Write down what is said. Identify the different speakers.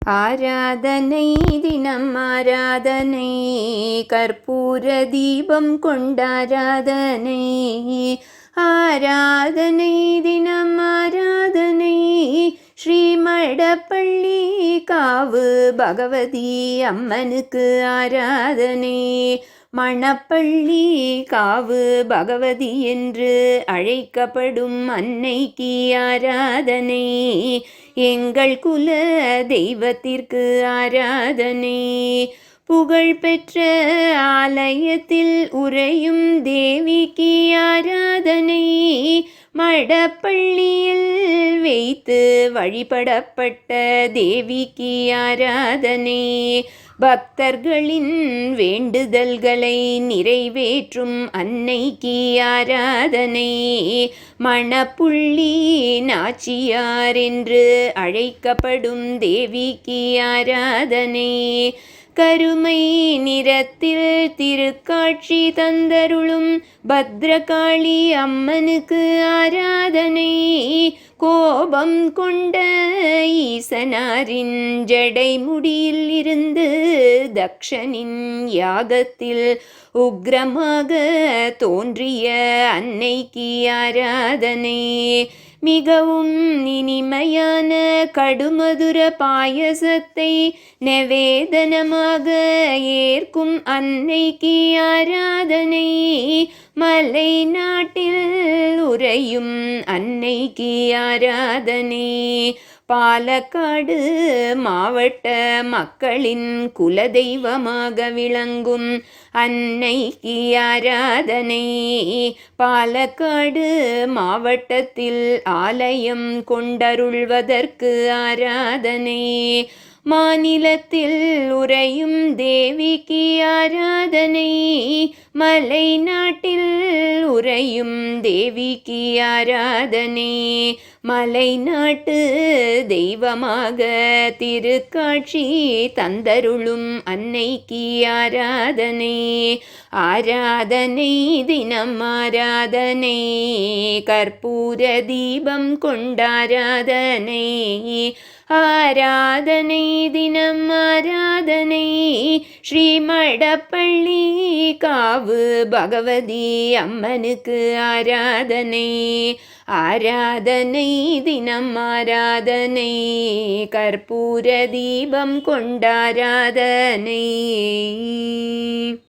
Speaker 1: ஆராதனை தினம் ஆராதனை, கற்பூர தீபம் கொண்டாராதனை. ஆராதனை தினம் ஆராதனை, ஸ்ரீமடப்பள்ளி காவு பகவதி அம்மனுக்கு ஆராதனை. மணப்பள்ளி காவு பகவதி என்று அழைக்கப்படும் அன்னைக்கு ஆராதனை. எங்கள் குல தெய்வத்திற்கு ஆராதனை. புகழ்பெற்ற ஆலயத்தில் உறையும் தேவிக்கு ஆராதனை. மடப்பள்ளியில் வைத்து வழிபடப்பட்ட தேவிக்கு ஆராதனை. பக்தர்களின் வேண்டுதல்களை நிறைவேற்றும் அன்னைக்கு ஆராதனை. மணப்புள்ளி நாச்சியார் என்று அழைக்கப்படும் தேவிக்கு ஆராதனை. கருமை நிறத்தில் திருக்காட்சி தந்தருளும் பத்ரகாளி அம்மனுக்கு ஆராதனை. கோபம் கொண்ட ஈசனாரின் ஜடைமுடியில் இருந்து தக்ஷனின் யாகத்தில் உக்ரமாக தோன்றிய அன்னைக்கு ஆராதனை. மிகவும் இனிமையான கடுமதுர பாயசத்தை நிவேதனமாக ஏற்கும் அன்னைக்கு ஆராதனை. மலை நாட்டில் உறையும் அன்னைக்கு ஆராதனை. பாலக்காடு மாவட்ட மக்களின் குலதெய்வமாக விளங்கும் அன்னைக்கு ஆராதனை. பாலக்காடு மாவட்டத்தில் ஆலயம் கொண்டருள்வதற்கு ஆராதனை. மாநிலத்தில் உறையும் தேவிக்கு ஆராதனை. மலை நாட்டில் உறையும் தேவிக்கு ஆராதனை. மலை நாட்டு தெய்வமாக திருக்காட்சி தந்தருளும் அன்னைக்கு ஆராதனை. ஆராதனை தினம் ஆராதனை, கற்பூர தீபம் கொண்டாராதனை. ஆராதனை தினம் ஆராதனை, ஸ்ரீமடப்பள்ளி காவு பகவதி அம்மனுக்கு ஆராதனை. ஆராதனை தினம் ஆராதனை, கற்பூர தீபம் கொண்டாராதனை.